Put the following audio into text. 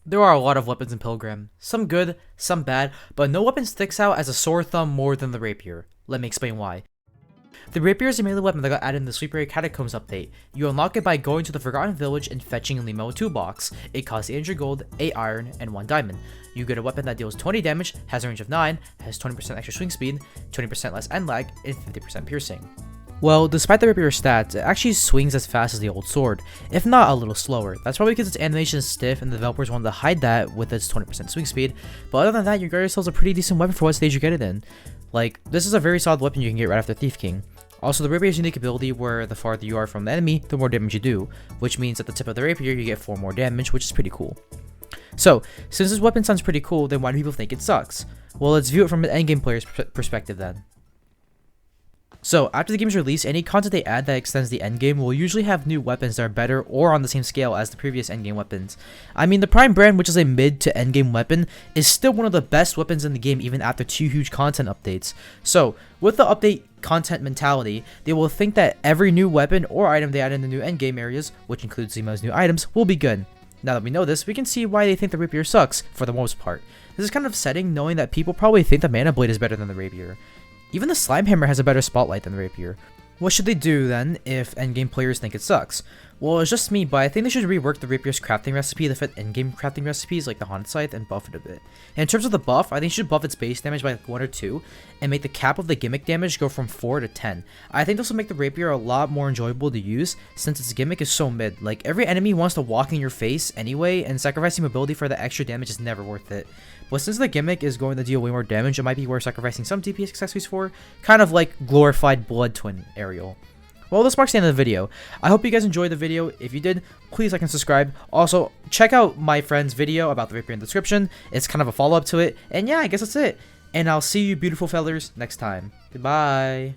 There are a lot of weapons in Pilgrim, some good, some bad, but no weapon sticks out as a sore thumb more than the Rapier. Let me explain why. The Rapier is a melee weapon that got added in the Sleeper Catacombs update. You unlock it by going to the Forgotten Village and fetching a Limo 2 box. It costs 800 gold, 8 iron, and 1 diamond. You get a weapon that deals 20 damage, has a range of 9, has 20% extra swing speed, 20% less end lag, and 50% piercing. Well, despite the Rapier's stats, it actually swings as fast as the old sword, if not a little slower. That's probably because its animation is stiff and the developers wanted to hide that with its 20% swing speed, but other than that, you got yourselves a pretty decent weapon for what stage you get it in. Like, this is a very solid weapon you can get right after Thief King. Also, the Rapier's unique ability where the farther you are from the enemy, the more damage you do, which means at the tip of the Rapier you get 4 more damage, which is pretty cool. So, since this weapon sounds pretty cool, then why do people think it sucks? Well, let's view it from an endgame player's perspective then. So, after the game's release, any content they add that extends the endgame will usually have new weapons that are better or on the same scale as the previous endgame weapons. I mean, the Prime brand, which is a mid to endgame weapon, is still one of the best weapons in the game even after 2 huge content updates. So, with the update content mentality, they will think that every new weapon or item they add in the new endgame areas, which includes Zemo's new items, will be good. Now that we know this, we can see why they think the Rapier sucks, for the most part. This is kind of upsetting knowing that people probably think the Mana Blade is better than the Rapier. Even the Slime Hammer has a better spotlight than the Rapier. What should they do then if endgame players think it sucks? Well, it's just me, but I think they should rework the Rapier's crafting recipe to fit endgame crafting recipes like the Haunted Scythe and buff it a bit. And in terms of the buff, I think they should buff its base damage by like 1 or 2 and make the cap of the gimmick damage go from 4 to 10. I think this will make the Rapier a lot more enjoyable to use since its gimmick is so mid. Like, every enemy wants to walk in your face anyway, and sacrificing mobility for the extra damage is never worth it. But since the gimmick is going to deal way more damage, it might be worth sacrificing some DPS accessories for, kind of like glorified Blood Twin Ariel. Well, this marks the end of the video. I hope you guys enjoyed the video. If you did, please like and subscribe. Also, check out my friend's video about the Rapier in the description. It's kind of a follow-up to it. And yeah, I guess that's it. And I'll see you beautiful fellers next time. Goodbye.